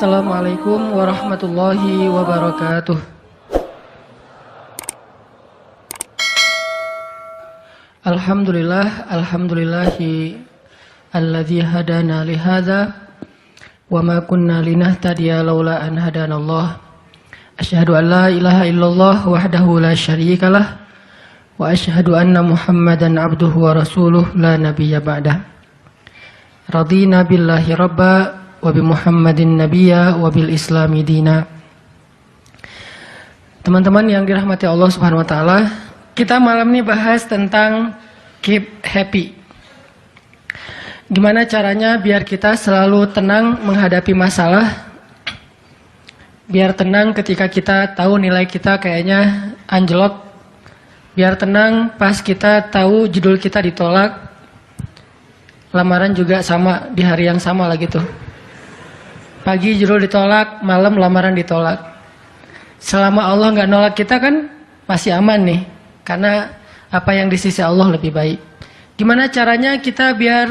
Assalamualaikum warahmatullahi wabarakatuh. Alhamdulillahi alladzi hadana li hadza wa ma kunna linahtadiya laula an hadanallah. Asyhadu an la ilaha illallah wahdahu la syarikalah wa asyhadu anna Muhammadan abduhu wa rasuluh la nabiyya ba'dah. Radina billahi rabba wa bi Muhammadin nabiyya wa bil islami dina. Teman-teman yang dirahmati Allah Subhanahu wa taala, kita malam ini bahas tentang keep happy. Gimana caranya biar kita selalu tenang menghadapi masalah, biar tenang ketika kita tahu nilai kita kayaknya anjlok, biar tenang pas kita tahu judul kita ditolak, lamaran juga sama di hari yang sama lah gitu. Pagi judul ditolak, malam lamaran ditolak. Selama Allah nggak nolak kita kan masih aman nih, karena apa yang di sisi Allah lebih baik. Gimana caranya kita biar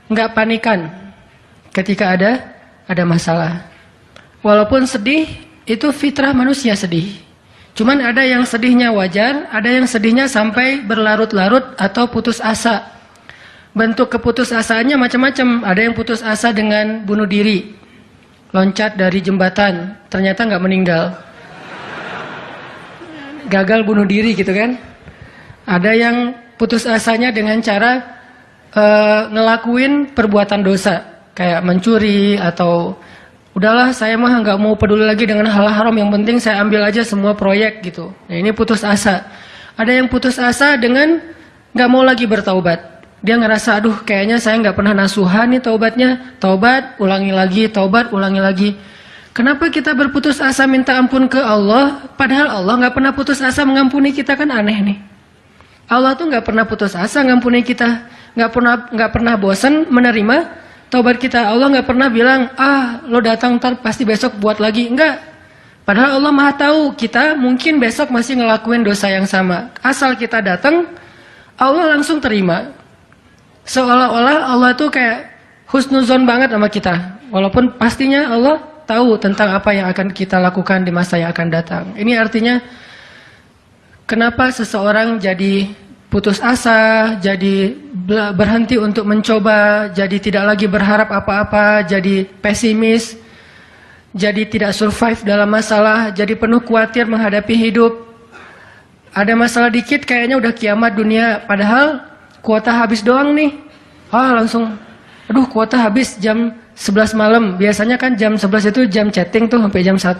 nggak panikan ketika ada masalah? Walaupun sedih, itu fitrah manusia sedih. Cuman ada yang sedihnya wajar, ada yang sedihnya sampai berlarut-larut atau putus asa. Bentuk keputusasaannya macam-macam. Ada yang putus asa dengan bunuh diri, loncat dari jembatan, ternyata nggak meninggal, gagal bunuh diri gitu kan. Ada yang putus asanya dengan cara ngelakuin perbuatan dosa, kayak mencuri atau udahlah saya mah nggak mau peduli lagi dengan hal haram, yang penting saya ambil aja semua proyek gitu. Nah, ini putus asa. Ada yang putus asa dengan nggak mau lagi bertaubat. Dia ngerasa, aduh kayaknya saya nggak pernah nasuhan nih taubatnya. Taubat, ulangi lagi, taubat, ulangi lagi. Kenapa kita berputus asa minta ampun ke Allah, padahal Allah nggak pernah putus asa mengampuni kita? Kan aneh nih. Allah tuh nggak pernah putus asa mengampuni kita, nggak pernah bosan menerima taubat kita. Allah nggak pernah bilang, lo datang ntar pasti besok buat lagi. Enggak. Padahal Allah maha tahu kita mungkin besok masih ngelakuin dosa yang sama. Asal kita datang, Allah langsung terima. Seolah-olah Allah tuh kayak husnuzon banget sama kita. Walaupun pastinya Allah tahu tentang apa yang akan kita lakukan di masa yang akan datang. Ini artinya kenapa seseorang jadi putus asa, jadi berhenti untuk mencoba, jadi tidak lagi berharap apa-apa, jadi pesimis, jadi tidak survive dalam masalah, jadi penuh khawatir menghadapi hidup. Ada masalah dikit kayaknya udah kiamat dunia, padahal kuota habis doang nih. Langsung, aduh kuota habis jam 11 malam. Biasanya kan jam 11 itu jam chatting tuh sampai jam 1.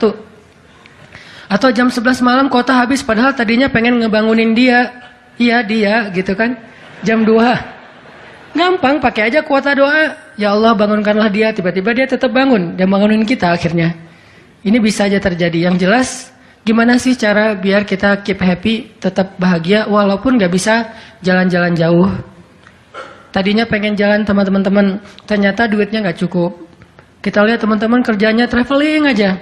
Atau jam 11 malam kuota habis, padahal tadinya pengen ngebangunin dia. Iya dia gitu kan. Jam 2. Gampang, pakai aja kuota doa. Ya Allah bangunkanlah dia, tiba-tiba dia tetap bangun. Dia bangunin kita akhirnya. Ini bisa aja terjadi. Yang jelas, gimana sih cara biar kita keep happy, tetap bahagia walaupun gak bisa jalan-jalan jauh. Tadinya pengen jalan sama teman-teman, ternyata duitnya gak cukup. Kita lihat teman-teman kerjanya traveling aja.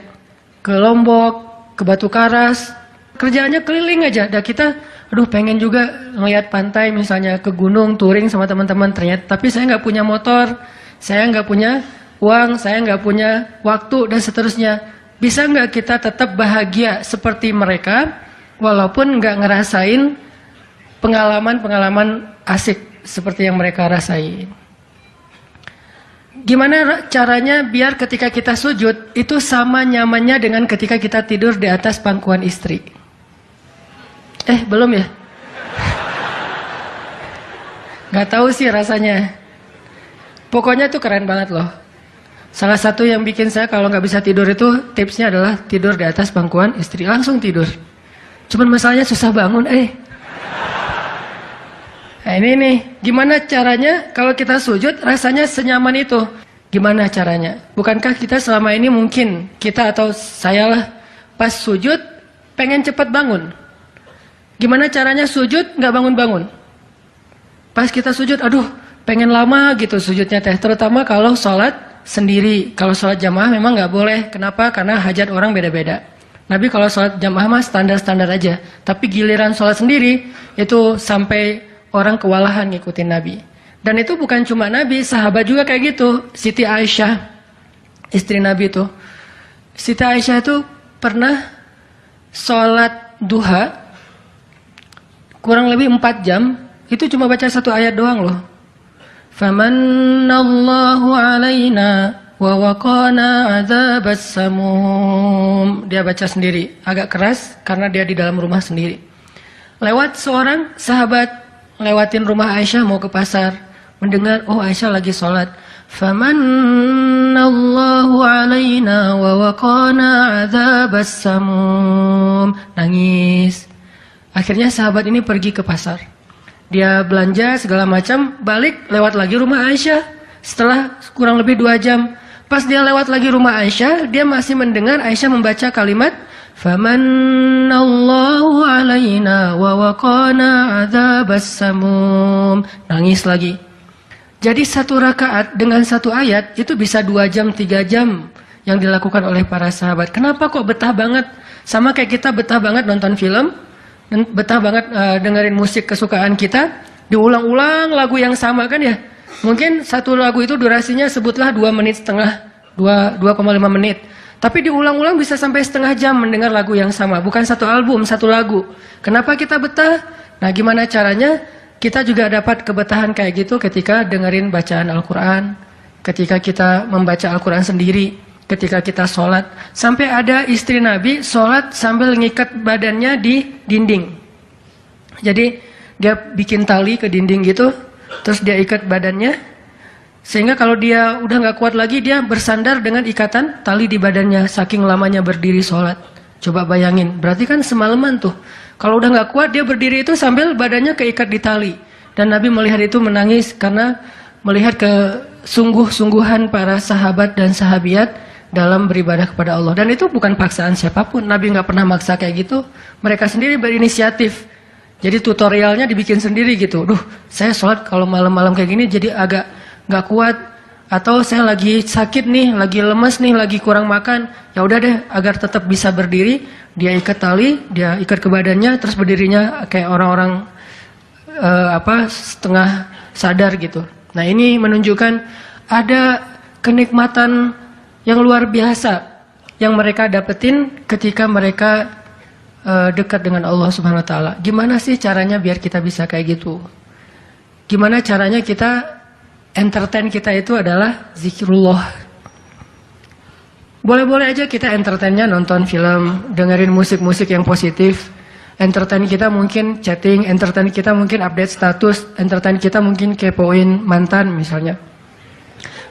Ke Lombok, ke Batu Karas, kerjaannya keliling aja. Dan kita, aduh pengen juga ngeliat pantai misalnya, ke gunung, touring sama teman-teman. Ternyata, tapi saya gak punya motor, saya gak punya uang, saya gak punya waktu, dan seterusnya. Bisa nggak kita tetap bahagia seperti mereka, walaupun nggak ngerasain pengalaman-pengalaman asik seperti yang mereka rasain? Gimana caranya biar ketika kita sujud, itu sama nyamannya dengan ketika kita tidur di atas pangkuan istri? Belum ya? Nggak tahu sih rasanya. Pokoknya itu keren banget loh. Salah satu yang bikin saya kalau nggak bisa tidur itu, tipsnya adalah tidur di atas pangkuan istri, langsung tidur. Cuman masalahnya susah bangun. Nah ini nih, gimana caranya kalau kita sujud rasanya senyaman itu? Gimana caranya? Bukankah kita selama ini mungkin, kita atau saya lah, pas sujud pengen cepat bangun. Gimana caranya sujud nggak bangun-bangun? Pas kita sujud, aduh pengen lama gitu sujudnya teh, terutama kalau sholat sendiri. Kalau sholat jamaah memang nggak boleh. Kenapa? Karena hajat orang beda-beda. Nabi kalau sholat jamaah mah standar-standar aja. Tapi giliran sholat sendiri itu sampai orang kewalahan ngikutin Nabi. Dan itu bukan cuma Nabi, sahabat juga kayak gitu. Siti Aisyah, istri Nabi itu, Siti Aisyah itu pernah sholat duha kurang lebih 4 jam, itu cuma baca 1 ayat doang loh. Famannallahu alaina wa waqana adzabas samum. Dia baca sendiri, agak keras karena dia di dalam rumah sendiri. Lewat seorang sahabat lewatin rumah Aisyah mau ke pasar, mendengar oh Aisyah lagi sholat. Famannallahu alaina wa waqana adzabas samum. Nangis. Akhirnya sahabat ini pergi ke pasar. Dia belanja segala macam, balik lewat lagi rumah Aisyah. Setelah kurang lebih 2 jam, pas dia lewat lagi rumah Aisyah, dia masih mendengar Aisyah membaca kalimat Famannallahu alaina wa waqana adzabas samum. Nangis lagi. Jadi 1 rakaat dengan 1 ayat itu bisa 2 jam, 3 jam yang dilakukan oleh para sahabat. Kenapa kok betah banget? Sama kayak kita betah banget nonton film, dan betah banget dengerin musik kesukaan kita, diulang-ulang lagu yang sama kan ya. Mungkin 1 lagu itu durasinya sebutlah 2,5 menit, 2,5 menit. Tapi diulang-ulang bisa sampai setengah jam mendengar lagu yang sama. Bukan 1 album, 1 lagu. Kenapa kita betah? Nah gimana caranya kita juga dapat kebetahan kayak gitu ketika dengerin bacaan Al-Quran. Ketika kita membaca Al-Quran sendiri. Ketika kita sholat. Sampai ada istri Nabi sholat sambil ngikat badannya di dinding. Jadi dia bikin tali ke dinding gitu. Terus dia ikat badannya. Sehingga kalau dia udah gak kuat lagi, dia bersandar dengan ikatan tali di badannya. Saking lamanya berdiri sholat. Coba bayangin, berarti kan semalaman tuh. Kalau udah gak kuat, dia berdiri itu sambil badannya keikat di tali. Dan Nabi melihat itu menangis karena melihat kesungguh-sungguhan para sahabat dan sahabiat dalam beribadah kepada Allah. Dan itu bukan paksaan siapapun. Nabi gak pernah maksa kayak gitu. Mereka sendiri berinisiatif. Jadi tutorialnya dibikin sendiri gitu. Duh, saya sholat kalau malam-malam kayak gini jadi agak gak kuat, atau saya lagi sakit nih, lagi lemes nih, lagi kurang makan. Ya udah deh, agar tetap bisa berdiri, dia ikat tali, dia ikat ke badannya, terus berdirinya kayak orang-orang setengah sadar gitu. Nah ini menunjukkan ada kenikmatan yang luar biasa yang mereka dapetin ketika mereka dekat dengan Allah Subhanahu Wa Taala. Gimana sih caranya biar kita bisa kayak gitu? Gimana caranya kita entertain kita itu adalah zikrullah. Boleh-boleh aja kita entertainnya nonton film, dengerin musik-musik yang positif. Entertain kita mungkin chatting, entertain kita mungkin update status, entertain kita mungkin kepoin mantan misalnya.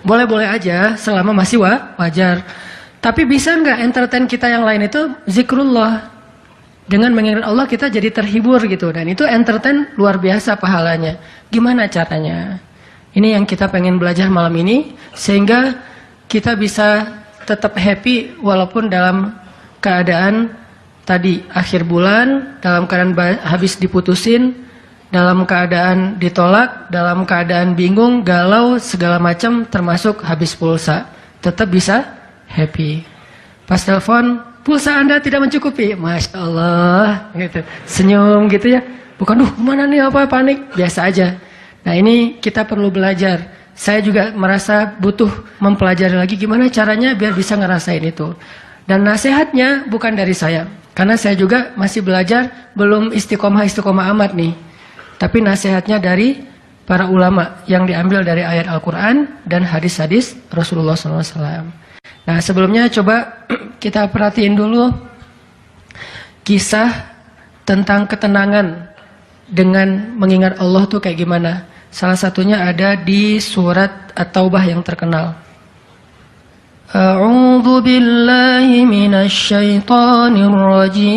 Boleh-boleh aja selama masih wajar. Tapi bisa nggak entertain kita yang lain itu zikrullah? Dengan mengingat Allah kita jadi terhibur gitu. Dan itu entertain luar biasa pahalanya. Gimana caranya? Ini yang kita pengen belajar malam ini, sehingga kita bisa tetap happy walaupun dalam keadaan tadi akhir bulan, dalam keadaan habis diputusin, dalam keadaan ditolak, dalam keadaan bingung, galau, segala macam termasuk habis pulsa. Tetap bisa happy. Pas telepon, pulsa Anda tidak mencukupi. Masya Allah, gitu. Senyum gitu ya. Bukan, kemana nih apa panik, biasa aja. Nah ini kita perlu belajar. Saya juga merasa butuh mempelajari lagi gimana caranya biar bisa ngerasain itu. Dan nasihatnya bukan dari saya. Karena saya juga masih belajar, belum istiqomah amat nih. Tapi nasihatnya dari para ulama yang diambil dari ayat Al-Quran dan hadis-hadis Rasulullah SAW. Nah sebelumnya coba kita perhatiin dulu kisah tentang ketenangan dengan mengingat Allah tuh kayak gimana. Salah satunya ada di surat At-Taubah yang terkenal. A'udzu billahi minasy syaithanir rajim.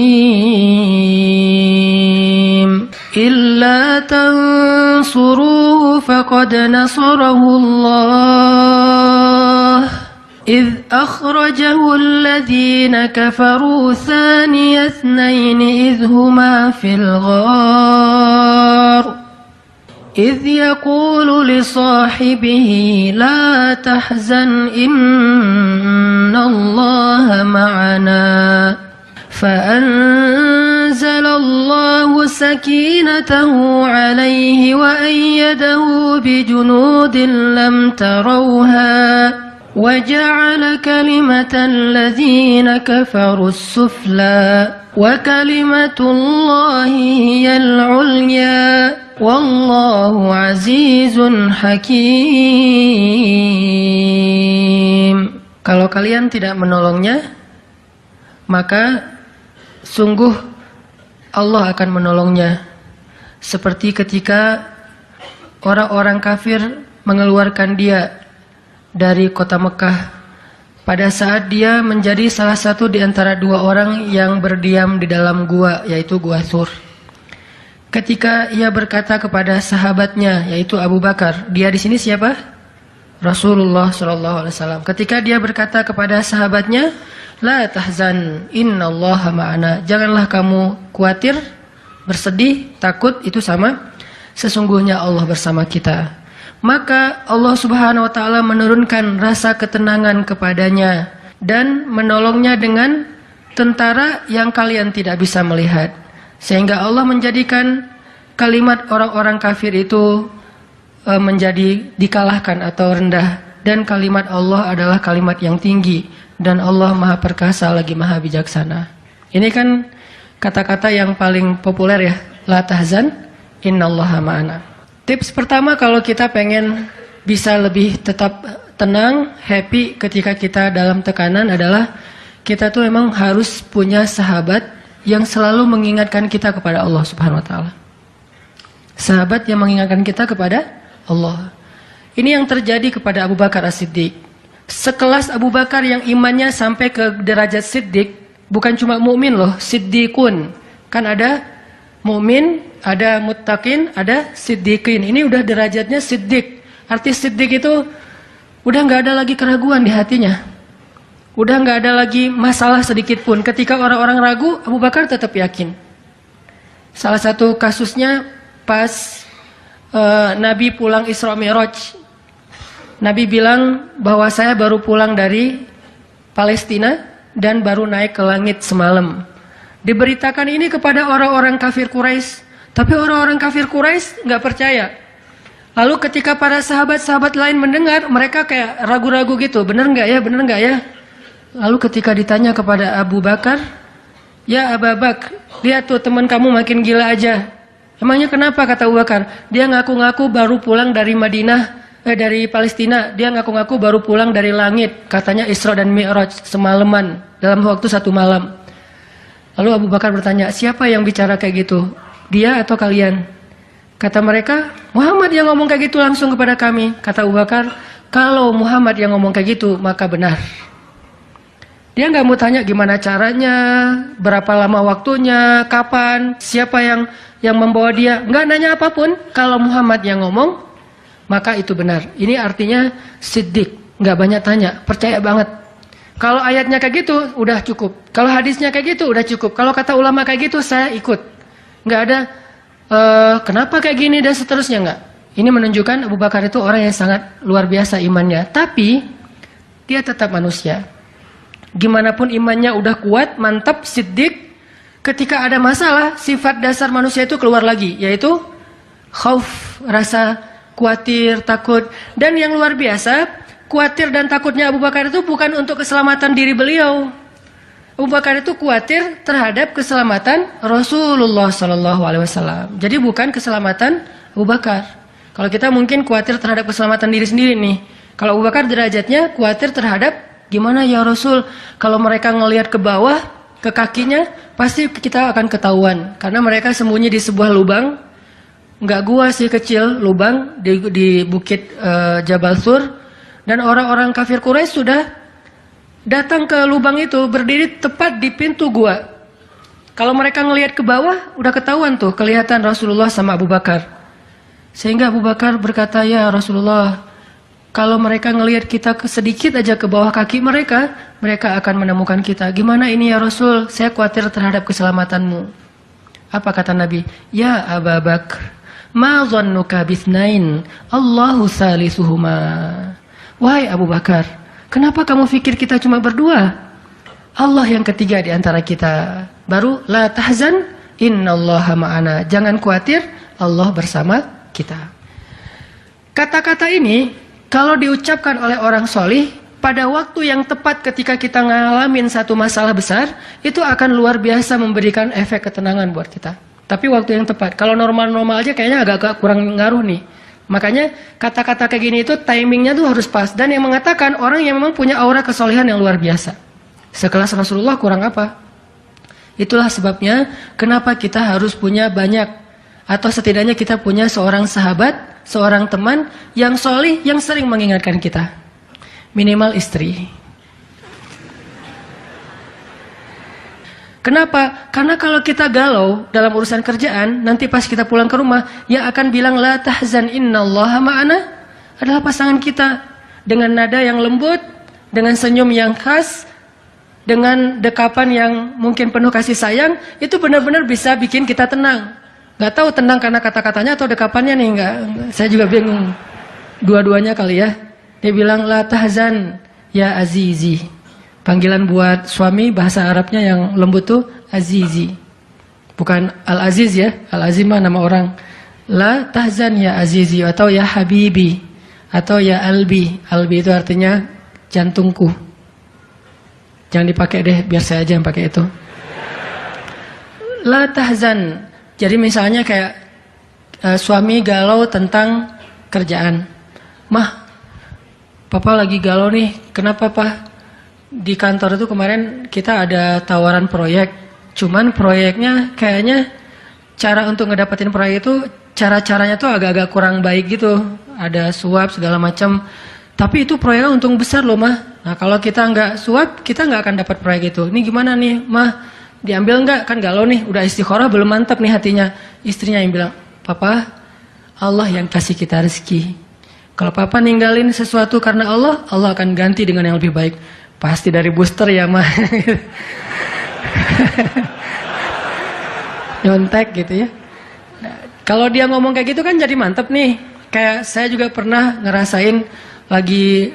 Illa tansuruhu faqad nasarahu Allah. إذ أخرجه الذين كفروا ثاني اثنين إذ هما في الغار إذ يقول لصاحبه لا تحزن إن الله معنا فأنزل الله سكينته عليه وأيده بجنود لم تروها وَجَعَلَ كَلِمَةَ الَّذِينَ كَفَرُوا السُّفْلَى وَكَلِمَةُ اللَّهِ هِيَ الْعُلْيَا وَاللَّهُ عَزِيزٌ حَكِيمٌ. Kalau kalian tidak menolongnya, maka sungguh Allah akan menolongnya. Seperti ketika orang-orang kafir mengeluarkan dia dari kota Mekah pada saat dia menjadi salah satu di antara dua orang yang berdiam di dalam gua, yaitu Gua Thur. Ketika ia berkata kepada sahabatnya, yaitu Abu Bakar, dia di sini siapa? Rasulullah SAW. Ketika dia berkata kepada sahabatnya, la tahzan, innallaha ma'ana. Janganlah kamu khawatir, bersedih, takut, itu sama. Sesungguhnya Allah bersama kita. Maka Allah Subhanahu wa taala menurunkan rasa ketenangan kepadanya dan menolongnya dengan tentara yang kalian tidak bisa melihat. Sehingga Allah menjadikan kalimat orang-orang kafir itu menjadi dikalahkan atau rendah, dan kalimat Allah adalah kalimat yang tinggi, dan Allah Maha Perkasa lagi Maha Bijaksana. Ini kan kata-kata yang paling populer ya, la tahzan innallaha ma'ana. Tips pertama kalau kita pengen bisa lebih tetap tenang, happy ketika kita dalam tekanan adalah kita tuh memang harus punya sahabat yang selalu mengingatkan kita kepada Allah Subhanahu wa taala. Sahabat yang mengingatkan kita kepada Allah. Ini yang terjadi kepada Abu Bakar As-Siddiq. Sekelas Abu Bakar yang imannya sampai ke derajat Siddiq, bukan cuma mukmin loh, Siddiqun. Kan ada mukmin, ada muttaqin, ada siddiqin. Ini udah derajatnya Siddiq. Arti Siddiq itu udah nggak ada lagi keraguan di hatinya. Udah nggak ada lagi masalah sedikit pun. Ketika orang-orang ragu, Abu Bakar tetap yakin. Salah satu kasusnya pas Nabi pulang Isra Mi'raj. Nabi bilang bahwa saya baru pulang dari Palestina dan baru naik ke langit semalam. Diberitakan ini kepada orang-orang kafir Quraisy, tapi orang-orang kafir Quraisy nggak percaya. Lalu ketika para sahabat-sahabat lain mendengar, mereka kayak ragu-ragu gitu, bener nggak ya, bener nggak ya? Lalu ketika ditanya kepada Abu Bakar, ya Abu Bakar, lihat tuh teman kamu makin gila aja. Emangnya kenapa, kata Abu Bakar? Dia ngaku-ngaku baru pulang dari dari Palestina. Dia ngaku-ngaku baru pulang dari langit. Katanya Isra dan Mi'raj semalaman, dalam waktu 1 malam. Lalu Abu Bakar bertanya, siapa yang bicara kayak gitu? Dia atau kalian? Kata mereka, Muhammad yang ngomong kayak gitu langsung kepada kami. Kata Abu Bakar, kalau Muhammad yang ngomong kayak gitu, maka benar. Dia nggak mau tanya gimana caranya, berapa lama waktunya, kapan, siapa yang membawa dia. Nggak nanya apapun. Kalau Muhammad yang ngomong, maka itu benar. Ini artinya Siddiq, nggak banyak tanya, percaya banget. Kalau ayatnya kayak gitu, udah cukup. Kalau hadisnya kayak gitu, udah cukup. Kalau kata ulama kayak gitu, saya ikut. Nggak ada kenapa kayak gini dan seterusnya, nggak. Ini menunjukkan Abu Bakar itu orang yang sangat luar biasa imannya. Tapi dia tetap manusia. Gimana pun imannya udah kuat, mantap, Siddiq, ketika ada masalah, sifat dasar manusia itu keluar lagi, yaitu khauf, rasa khawatir, takut. Dan yang luar biasa, khawatir dan takutnya Abu Bakar itu bukan untuk keselamatan diri beliau. Abu Bakar itu khawatir terhadap keselamatan Rasulullah SAW. Jadi bukan keselamatan Abu Bakar. Kalau kita mungkin khawatir terhadap keselamatan diri sendiri nih. Kalau Abu Bakar derajatnya khawatir terhadap gimana ya Rasul, kalau mereka ngelihat ke bawah, ke kakinya, pasti kita akan ketahuan. Karena mereka sembunyi di sebuah lubang, nggak gua sih, kecil, lubang di bukit Jabal Thur. Dan orang-orang kafir Quraisy sudah datang ke lubang itu, berdiri tepat di pintu gua. Kalau mereka ngelihat ke bawah, udah ketahuan tuh, kelihatan Rasulullah sama Abu Bakar. Sehingga Abu Bakar berkata, ya Rasulullah, kalau mereka ngelihat kita sedikit aja ke bawah kaki mereka, mereka akan menemukan kita. Gimana ini ya Rasul? Saya khawatir terhadap keselamatanmu. Apa kata Nabi? Ya Abu Bakar, ma dhannuka bitsnain, Allahu salisuhuma. Wahai Abu Bakar, kenapa kamu pikir kita cuma berdua? Allah yang ketiga di antara kita. Baru la tahzan, innallaha ma'ana. Jangan khawatir, Allah bersama kita. Kata-kata ini kalau diucapkan oleh orang solih, pada waktu yang tepat ketika kita ngalamin satu masalah besar, itu akan luar biasa memberikan efek ketenangan buat kita. Tapi waktu yang tepat. Kalau normal-normal aja kayaknya agak kurang ngaruh nih. Makanya kata-kata kayak gini itu timingnya tuh harus pas. Dan yang mengatakan orang yang memang punya aura kesolehan yang luar biasa. Sekelas Rasulullah kurang apa? Itulah sebabnya kenapa kita harus punya banyak. Atau setidaknya kita punya seorang sahabat, seorang teman yang solih, yang sering mengingatkan kita. Minimal istri. Kenapa? Karena kalau kita galau dalam urusan kerjaan, nanti pas kita pulang ke rumah, yang akan bilang la tahzan innallaha ma'ana adalah pasangan kita. Dengan nada yang lembut, dengan senyum yang khas, dengan dekapan yang mungkin penuh kasih sayang, itu benar-benar bisa bikin kita tenang. Gak tahu tenang karena kata-katanya atau dekapannya nih, enggak. Saya juga bingung. Dua-duanya kali ya. Dia bilang la tahzan ya azizi. Panggilan buat suami bahasa Arabnya yang lembut tuh azizi. Bukan al-aziz ya. Al-aziz mah nama orang. La tahzan ya azizi atau ya habibi atau ya albi. Albi itu artinya jantungku. Jangan dipakai deh, biar saya aja yang pakai itu. La tahzan. Jadi misalnya kayak suami galau tentang kerjaan. Mah, Papa lagi galau nih, kenapa Pak? Di kantor itu kemarin kita ada tawaran proyek, cuman proyeknya kayaknya cara untuk ngedapetin proyek itu, cara-caranya tuh agak-agak kurang baik gitu. Ada suap segala macam, tapi itu proyeknya untung besar loh Mah. Nah kalau kita nggak suap, kita nggak akan dapat proyek itu. Ini gimana nih Mah, diambil nggak? Kan galau nih, udah istikharah belum mantap nih hatinya. Istrinya yang bilang, Papa, Allah yang kasih kita rezeki. Kalau Papa ninggalin sesuatu karena Allah, Allah akan ganti dengan yang lebih baik. Pasti dari booster ya, Mah. Nyontek gitu ya. Nah, kalau dia ngomong kayak gitu kan jadi mantep nih. Kayak saya juga pernah ngerasain lagi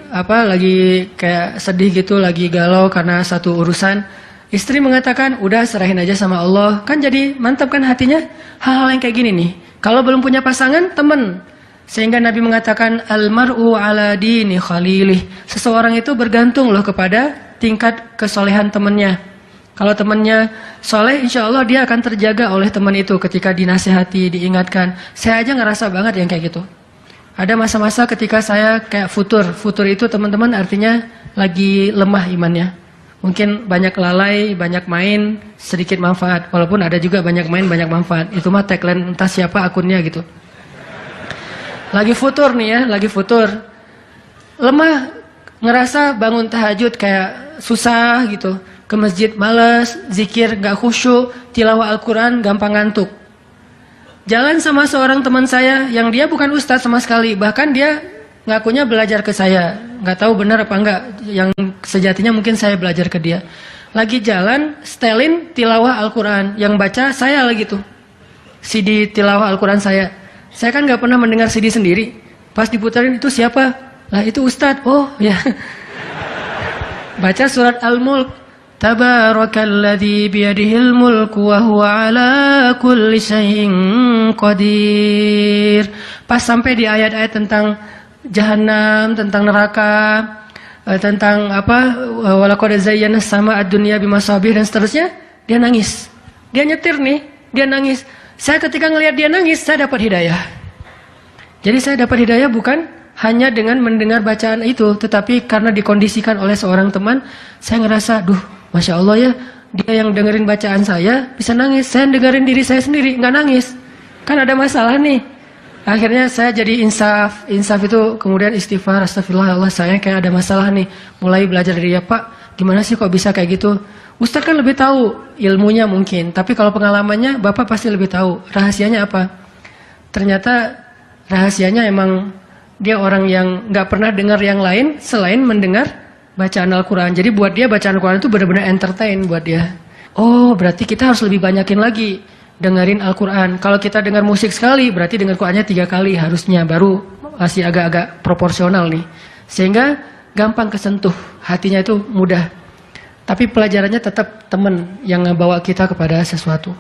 kayak sedih gitu, lagi galau karena satu urusan. Istri mengatakan, udah serahin aja sama Allah. Kan jadi mantap kan hatinya. Hal-hal yang kayak gini nih. Kalau belum punya pasangan, temen. Sehingga Nabi mengatakan almar'u ala dini khalilih. Seseorang itu bergantung loh kepada tingkat kesolehan temannya. Kalau temannya soleh, insya Allah dia akan terjaga oleh teman itu ketika dinasihati, diingatkan. Saya aja ngerasa banget yang kayak gitu. Ada masa-masa ketika saya kayak futur. Futur itu teman-teman artinya lagi lemah imannya. Mungkin banyak lalai, banyak main, sedikit manfaat. Walaupun ada juga banyak main, banyak manfaat. Itu mah tagline entah siapa akunnya gitu. Lagi futur nih ya, lagi futur. Lemah, ngerasa bangun tahajud kayak susah gitu. Ke masjid males, zikir gak khusyuk, tilawah Al-Quran gampang ngantuk. Jalan sama seorang teman saya yang dia bukan ustadz sama sekali. Bahkan dia ngakunya belajar ke saya. Gak tahu benar apa enggak. Yang sejatinya mungkin saya belajar ke dia. Lagi jalan, setelin tilawah Al-Quran. Yang baca saya lagi tuh. CD tilawah Al-Quran saya. Saya kan gak pernah mendengar CD sendiri. Pas diputarin itu siapa? Lah itu Ustadz. Oh ya. Baca surat Al-Mulk. Tabarakalladzi biyadihil mulku wa huwa ala kulli syai'in qadir. Pas sampai di ayat-ayat tentang jahanam, tentang neraka, tentang apa? Walaqad zayyana sama ad-dunya bimasabih dan seterusnya, dia nangis. Dia nyetir nih, dia nangis. Saya ketika ngelihat dia nangis, saya dapat hidayah. Jadi saya dapat hidayah bukan hanya dengan mendengar bacaan itu, tetapi karena dikondisikan oleh seorang teman, saya ngerasa, duh, Masya Allah ya, dia yang dengerin bacaan saya bisa nangis. Saya dengerin diri saya sendiri, nggak nangis. Kan ada masalah nih. Akhirnya saya jadi insaf. Insaf itu kemudian istighfar, astagfirullah, Allah saya kayak ada masalah nih. Mulai belajar dari dia, Pak, gimana sih kok bisa kayak gitu? Ustadz kan lebih tahu ilmunya mungkin, tapi kalau pengalamannya Bapak pasti lebih tahu. Rahasianya apa? Ternyata rahasianya emang dia orang yang nggak pernah dengar yang lain selain mendengar bacaan Al-Quran. Jadi buat dia bacaan Al-Quran itu benar-benar entertain buat dia. Oh berarti kita harus lebih banyakin lagi dengerin Al-Quran. Kalau kita dengar musik sekali, berarti dengar Qurannya 3 kali harusnya. Baru masih agak-agak proporsional nih. Sehingga gampang kesentuh, hatinya itu mudah. Tapi pelajarannya tetap teman yang ngebawa kita kepada sesuatu.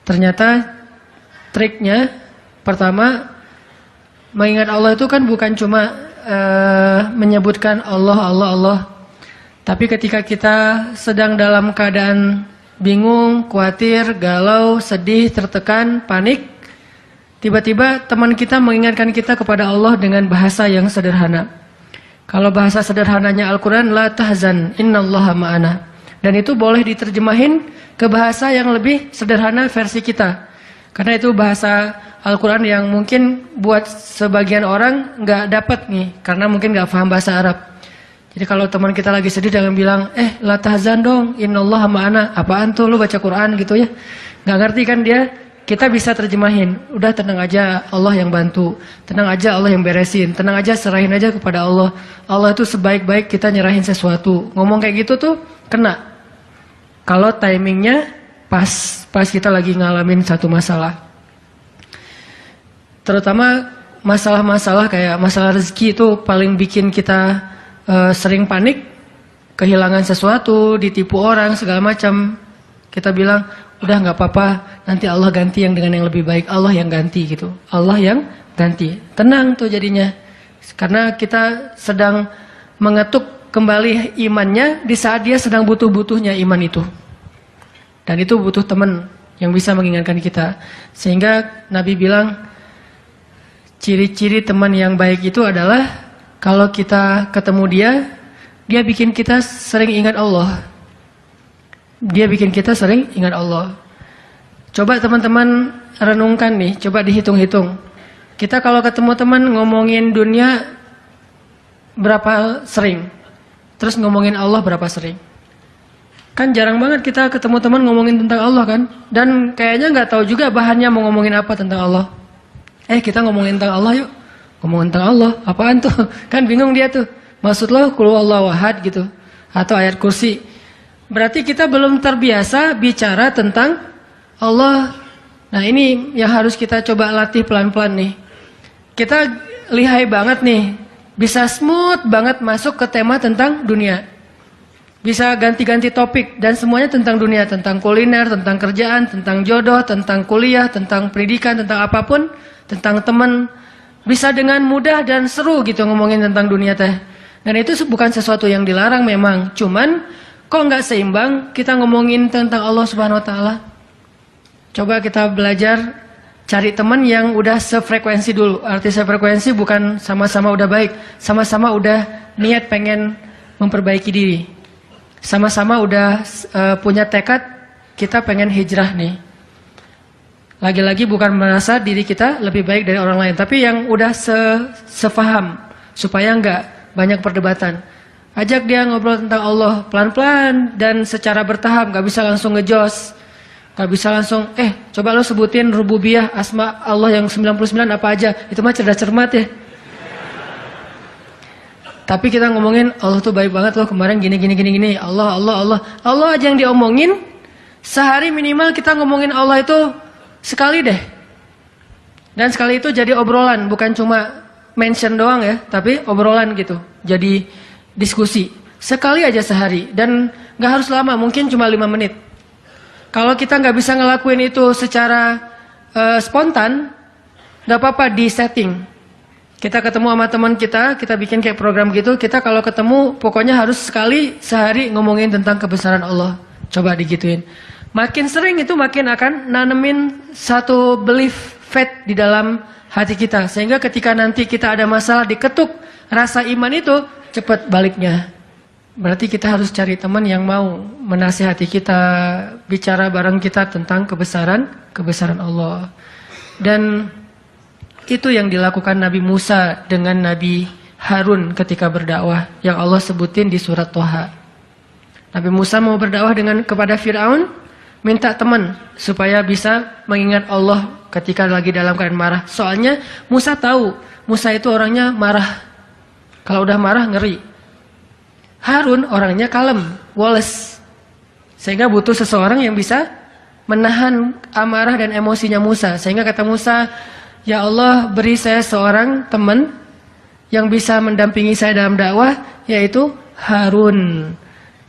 Ternyata triknya pertama, mengingat Allah itu kan bukan cuma menyebutkan Allah. Tapi ketika kita sedang dalam keadaan bingung, khawatir, galau, sedih, tertekan, panik, tiba-tiba teman kita mengingatkan kita kepada Allah dengan bahasa yang sederhana. Kalau bahasa sederhananya Al-Quran, la tahzan, innallaha ma'ana. Dan itu boleh diterjemahin ke bahasa yang lebih sederhana versi kita. Karena itu bahasa Al-Quran yang mungkin buat sebagian orang nggak dapat nih, karena mungkin nggak paham bahasa Arab. Jadi kalau teman kita lagi sedih jangan bilang, la tahzan dong, innallaha ma'ana. Apaan tuh lu baca Quran gitu ya? Nggak ngerti kan dia? Kita bisa terjemahin, udah tenang aja, Allah yang bantu. Tenang aja, Allah yang beresin. Tenang aja, serahin aja kepada Allah. Allah itu sebaik-baik kita nyerahin sesuatu. Ngomong kayak gitu tuh kena. Kalau timingnya pas kita lagi ngalamin satu masalah. Terutama masalah-masalah kayak masalah rezeki itu paling bikin kita sering panik. Kehilangan sesuatu, ditipu orang, segala macam. Kita bilang, udah nggak apa-apa, nanti Allah ganti yang dengan yang lebih baik. Allah yang ganti gitu. Allah yang ganti. Tenang tuh jadinya. Karena kita sedang mengetuk kembali imannya di saat dia sedang butuh-butuhnya iman itu. Dan itu butuh teman yang bisa mengingatkan kita. Sehingga Nabi bilang, ciri-ciri teman yang baik itu adalah kalau kita ketemu dia bikin kita sering ingat Allah. Dia bikin kita sering ingat Allah. Coba teman-teman renungkan nih, coba dihitung-hitung. Kita kalau ketemu teman ngomongin dunia berapa sering? Terus ngomongin Allah berapa sering? Kan jarang banget kita ketemu teman ngomongin tentang Allah kan? Dan kayaknya nggak tahu juga bahannya mau ngomongin apa tentang Allah. Kita ngomongin tentang Allah yuk. Ngomongin tentang Allah, apaan tuh? Kan bingung dia tuh. Maksud lo qul huwallahu ahad gitu. Atau ayat kursi. Berarti kita belum terbiasa bicara tentang Allah. Nah ini yang harus kita coba latih pelan-pelan nih. Kita lihai banget nih. Bisa smooth banget masuk ke tema tentang dunia. Bisa ganti-ganti topik. Dan semuanya tentang dunia. Tentang kuliner, tentang kerjaan, tentang jodoh, tentang kuliah, tentang pendidikan, tentang apapun. Tentang teman. Bisa dengan mudah dan seru gitu ngomongin tentang dunia teh. Dan itu bukan sesuatu yang dilarang memang. Cuman kok nggak seimbang kita ngomongin tentang Allah Subhanahu Wa Taala? Coba kita belajar cari teman yang udah sefrekuensi dulu. Arti sefrekuensi bukan sama-sama udah baik, sama-sama udah niat pengen memperbaiki diri, sama-sama udah punya tekad kita pengen hijrah nih. Lagi-lagi bukan merasa diri kita lebih baik dari orang lain, tapi yang udah sefaham supaya nggak banyak perdebatan. Ajak dia ngobrol tentang Allah pelan-pelan dan secara bertahap, gak bisa langsung ngejos. Gak bisa langsung, coba lo sebutin rububiyah, asma Allah yang 99 apa aja. Itu mah cerdas cermat ya. Tapi kita ngomongin Allah tuh baik banget loh kemarin gini. Allah aja yang diomongin. Sehari minimal kita ngomongin Allah itu sekali deh. Dan sekali itu jadi obrolan, bukan cuma mention doang ya. Tapi obrolan gitu, jadi diskusi sekali aja sehari dan nggak harus lama, mungkin cuma 5 menit. Kalau kita nggak bisa ngelakuin itu secara spontan, nggak apa-apa di setting. Kita ketemu sama teman kita bikin kayak program gitu. Kita kalau ketemu pokoknya harus sekali sehari ngomongin tentang kebesaran Allah. Coba digituin. Makin sering itu makin akan nanemin satu belief faith di dalam hati kita. Sehingga ketika nanti kita ada masalah diketuk rasa iman itu cepat baliknya. Berarti kita harus cari teman yang mau menasihati kita, bicara bareng kita tentang kebesaran Allah. Dan itu yang dilakukan Nabi Musa dengan Nabi Harun ketika berdakwah, yang Allah sebutin di surat Toha. Nabi Musa mau berdakwah kepada Fir'aun, minta teman supaya bisa mengingat Allah ketika lagi dalam keadaan marah. Soalnya Musa tahu, Musa itu orangnya marah. Kalau udah marah ngeri. Harun orangnya kalem, woles. Sehingga butuh seseorang yang bisa menahan amarah dan emosinya Musa. Sehingga kata Musa, ya Allah beri saya seorang teman yang bisa mendampingi saya dalam dakwah, yaitu Harun.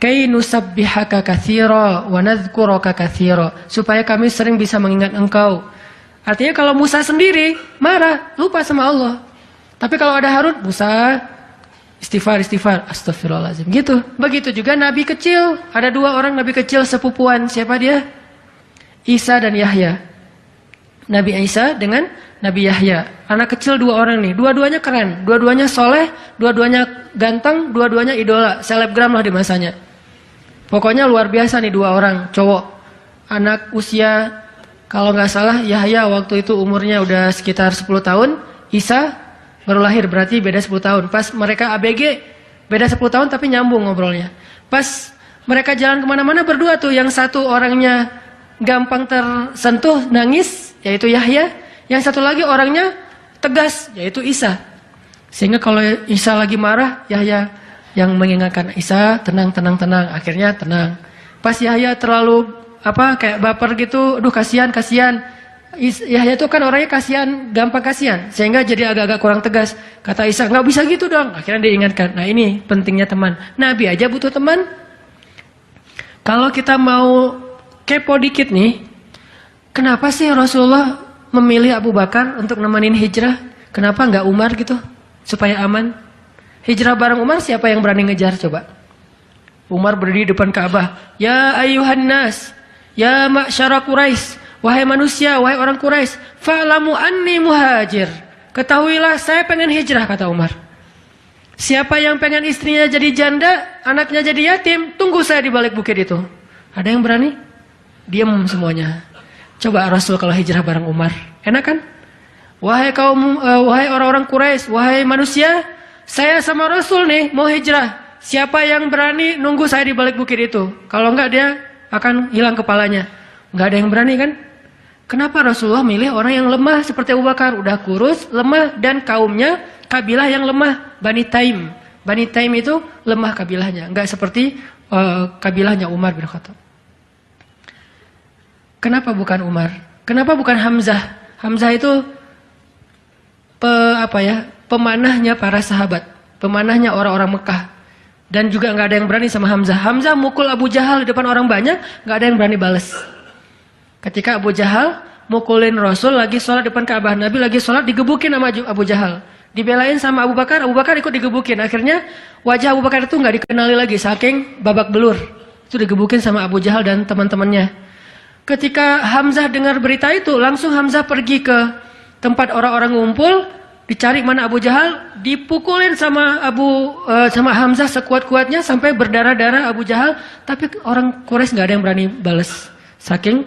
Kay nusabbihaka katsira wa nadhkuraka katsira. Supaya kami sering bisa mengingat engkau. Artinya kalau Musa sendiri marah, lupa sama Allah. Tapi kalau ada Harun, Musa istighfar, astagfirullahaladzim. Gitu. Begitu juga nabi kecil. Ada 2 orang nabi kecil sepupuan. Siapa dia? Isa dan Yahya. Nabi Isa dengan Nabi Yahya. Anak kecil 2 orang nih. Dua-duanya keren. Dua-duanya soleh. Dua-duanya ganteng. Dua-duanya idola. Selebgram lah di masanya. Pokoknya luar biasa nih 2 orang. Cowok. Anak usia, kalau nggak salah Yahya waktu itu umurnya udah sekitar 10 tahun. Isa baru lahir, berarti beda 10 tahun. Pas mereka ABG, beda 10 tahun tapi nyambung ngobrolnya. Pas mereka jalan kemana-mana berdua tuh. Yang satu orangnya gampang tersentuh, nangis, yaitu Yahya. Yang satu lagi orangnya tegas, yaitu Isa. Sehingga kalau Isa lagi marah, Yahya yang mengingatkan, Isa tenang. Akhirnya tenang. Pas Yahya terlalu kayak baper gitu, aduh kasihan. Yahya itu kan orangnya kasihan, gampang kasihan, sehingga jadi agak-agak kurang tegas. Kata Isa, nggak bisa gitu dong. Akhirnya diingatkan. Nah ini pentingnya teman. Nabi aja butuh teman. Kalau kita mau kepo dikit nih, kenapa sih Rasulullah memilih Abu Bakar untuk nemenin hijrah? Kenapa nggak Umar gitu? Supaya aman. Hijrah bareng Umar, siapa yang berani ngejar coba? Umar berdiri depan Ka'bah. Ya ayuhan nas, ya ma'syara Quraisy, wahai manusia, wahai orang Quraisy, fa'lamu anni muhajir. Ketahuilah saya pengen hijrah, kata Umar. Siapa yang pengen istrinya jadi janda, anaknya jadi yatim, tunggu saya di balik bukit itu. Ada yang berani? Diam semuanya. Coba Rasul kalau hijrah bareng Umar, enak kan? Wahai wahai orang-orang Quraisy, wahai manusia, saya sama Rasul nih mau hijrah. Siapa yang berani nunggu saya di balik bukit itu? Kalau enggak dia akan hilang kepalanya. Enggak ada yang berani kan? Kenapa Rasulullah milih orang yang lemah seperti Abu Bakar? Udah kurus, lemah, dan kaumnya kabilah yang lemah, Bani Taim. Bani Taim itu lemah kabilahnya, enggak seperti kabilahnya Umar bin Khattab. Kenapa bukan Umar? Kenapa bukan Hamzah? Hamzah itu pemanahnya para sahabat, pemanahnya orang-orang Mekah. Dan juga nggak ada yang berani sama Hamzah. Hamzah mukul Abu Jahal di depan orang banyak, nggak ada yang berani balas. Ketika Abu Jahal mukulin Rasul lagi sholat depan Ka'bah, Nabi lagi sholat digebukin sama Abu Jahal. Dibelain sama Abu Bakar ikut digebukin. Akhirnya wajah Abu Bakar itu nggak dikenali lagi, saking babak belur. Itu digebukin sama Abu Jahal dan teman-temannya. Ketika Hamzah dengar berita itu, langsung Hamzah pergi ke tempat orang-orang ngumpul, dicari mana Abu Jahal, dipukulin sama Hamzah sekuat-kuatnya sampai berdarah-darah Abu Jahal, tapi orang Quraisy nggak ada yang berani balas. Saking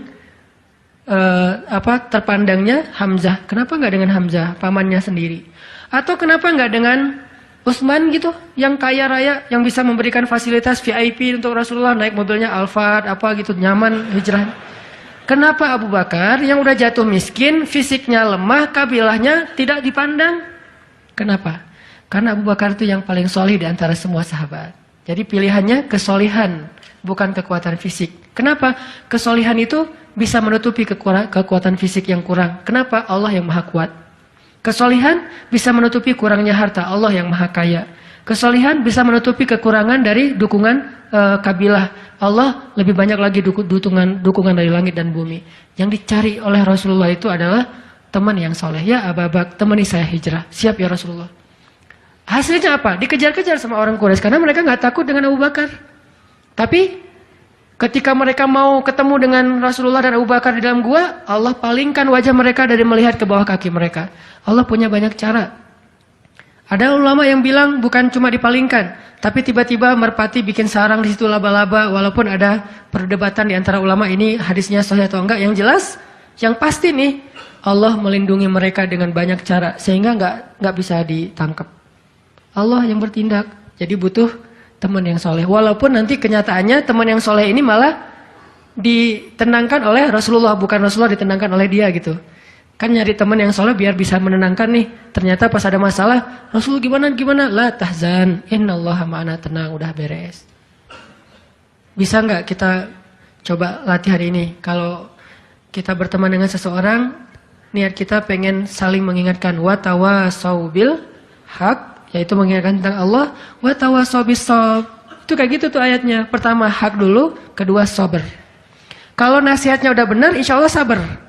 terpandangnya Hamzah. Kenapa nggak dengan Hamzah, pamannya sendiri? Atau kenapa nggak dengan Utsman gitu, yang kaya raya, yang bisa memberikan fasilitas VIP untuk Rasulullah, naik mobilnya Alphard gitu, nyaman hijrah. Kenapa Abu Bakar yang udah jatuh miskin, fisiknya lemah, kabilahnya tidak dipandang? Kenapa? Karena Abu Bakar itu yang paling solih di antara semua sahabat. Jadi pilihannya kesolihan, bukan kekuatan fisik. Kenapa? Kesolihan itu bisa menutupi kekuatan fisik yang kurang. Kenapa? Allah yang maha kuat. Kesolihan bisa menutupi kurangnya harta, Allah yang maha kaya. Kesolihan bisa menutupi kekurangan dari dukungan kabilah. Allah lebih banyak lagi dukungan dari langit dan bumi. Yang dicari oleh Rasulullah itu adalah teman yang soleh. Ya Abu Bakar, temani saya hijrah. Siap ya Rasulullah. Hasilnya apa? Dikejar-kejar sama orang Quraisy karena mereka nggak takut dengan Abu Bakar. Tapi ketika mereka mau ketemu dengan Rasulullah dan Abu Bakar di dalam gua, Allah palingkan wajah mereka dari melihat ke bawah kaki mereka. Allah punya banyak cara. Ada ulama yang bilang bukan cuma dipalingkan, tapi tiba-tiba merpati bikin sarang di situ laba-laba. Walaupun ada perdebatan di antara ulama ini hadisnya sahih atau enggak. Yang jelas, yang pasti nih Allah melindungi mereka dengan banyak cara sehingga nggak bisa ditangkap. Allah yang bertindak. Jadi butuh teman yang soleh. Walaupun nanti kenyataannya teman yang soleh ini malah ditenangkan oleh Rasulullah, bukan Rasulullah ditenangkan oleh dia gitu. Kan nyari teman yang soleh biar bisa menenangkan nih. Ternyata pas ada masalah, Rasul gimana? La tahzan, innallaha ma'ana, tenang, udah beres. Bisa nggak kita coba latihan ini? Kalau kita berteman dengan seseorang, niat kita pengen saling mengingatkan. Wa tawasau bil haq, yaitu mengingatkan tentang Allah. Wa tawasau bis shab. Itu kayak gitu tuh ayatnya. Pertama hak dulu, kedua sabar. Kalau nasihatnya udah benar, insya Allah sabar.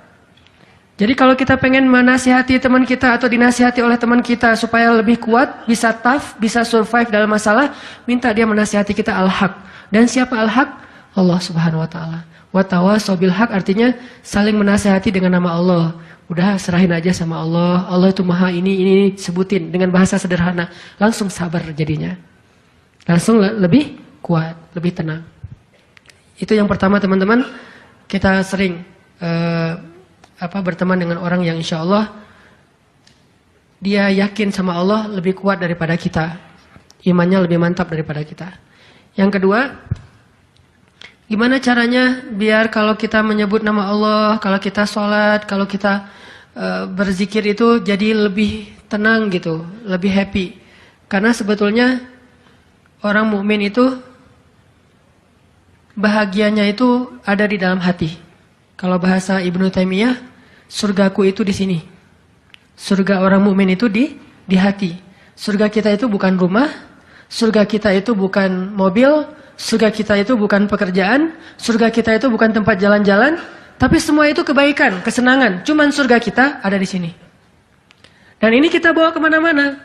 Jadi kalau kita pengen menasihati teman kita atau dinasihati oleh teman kita supaya lebih kuat, bisa tough, bisa survive dalam masalah, minta dia menasihati kita al-haq. Dan siapa al-haq? Allah Subhanahu wa taala. Wa tawassaw bil haq artinya saling menasihati dengan nama Allah. Udah serahin aja sama Allah. Allah itu maha ini sebutin dengan bahasa sederhana. Langsung sabar jadinya. Langsung lebih kuat, lebih tenang. Itu yang pertama teman-teman. Kita sering berteman dengan orang yang insya Allah dia yakin sama Allah lebih kuat daripada kita. Imannya lebih mantap daripada kita. Yang kedua, gimana caranya biar kalau kita menyebut nama Allah, kalau kita sholat, kalau kita berzikir itu jadi lebih tenang gitu, lebih happy. Karena sebetulnya orang mukmin itu bahagianya itu ada di dalam hati. Kalau bahasa Ibnu Taimiyah, surgaku itu di sini. Surga orang mukmin itu di hati. Surga kita itu bukan rumah, surga kita itu bukan mobil, surga kita itu bukan pekerjaan, surga kita itu bukan tempat jalan-jalan, tapi semua itu kebaikan, kesenangan. Cuman surga kita ada di sini. Dan ini kita bawa kemana-mana.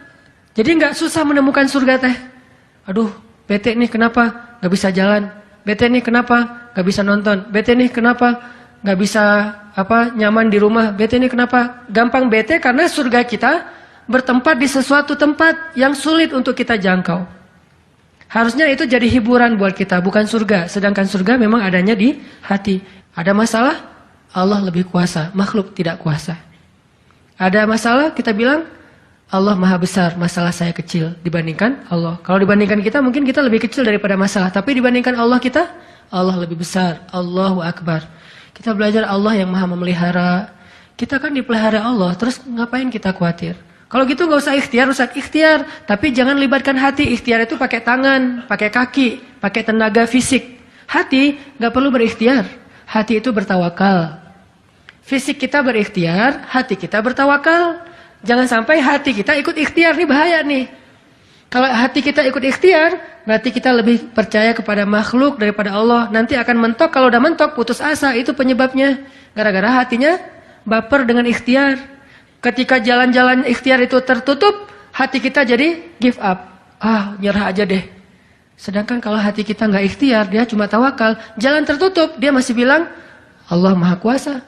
Jadi nggak susah menemukan surga teh. Aduh, bete nih kenapa nggak bisa jalan? Bete nih kenapa nggak bisa nonton? Bete nih kenapa nggak bisa nyaman di rumah? Bete nih kenapa? Gampang bete karena surga kita bertempat di sesuatu tempat yang sulit untuk kita jangkau. Harusnya itu jadi hiburan buat kita, bukan surga. Sedangkan surga memang adanya di hati. Ada masalah, Allah lebih kuasa, makhluk tidak kuasa. Ada masalah, kita bilang Allah maha besar, masalah saya kecil dibandingkan Allah. Kalau dibandingkan kita, mungkin kita lebih kecil daripada masalah. Tapi dibandingkan Allah kita, Allah lebih besar. Allahu Akbar. Kita belajar Allah yang maha memelihara. Kita kan dipelihara Allah, terus ngapain kita khawatir? Kalau gitu nggak usah ikhtiar, Ustaz. Ikhtiar, tapi jangan libatkan hati. Ikhtiar itu pakai tangan, pakai kaki, pakai tenaga fisik. Hati nggak perlu berikhtiar. Hati itu bertawakal. Fisik kita berikhtiar, hati kita bertawakal. Jangan sampai hati kita ikut ikhtiar, ini bahaya nih. Kalau hati kita ikut ikhtiar, berarti kita lebih percaya kepada makhluk daripada Allah. Nanti akan mentok, kalau udah mentok putus asa, itu penyebabnya. Gara-gara hatinya baper dengan ikhtiar. Ketika jalan-jalan ikhtiar itu tertutup, hati kita jadi give up. Nyerah aja deh. Sedangkan kalau hati kita nggak ikhtiar, dia cuma tawakal. Jalan tertutup, dia masih bilang, Allah maha kuasa.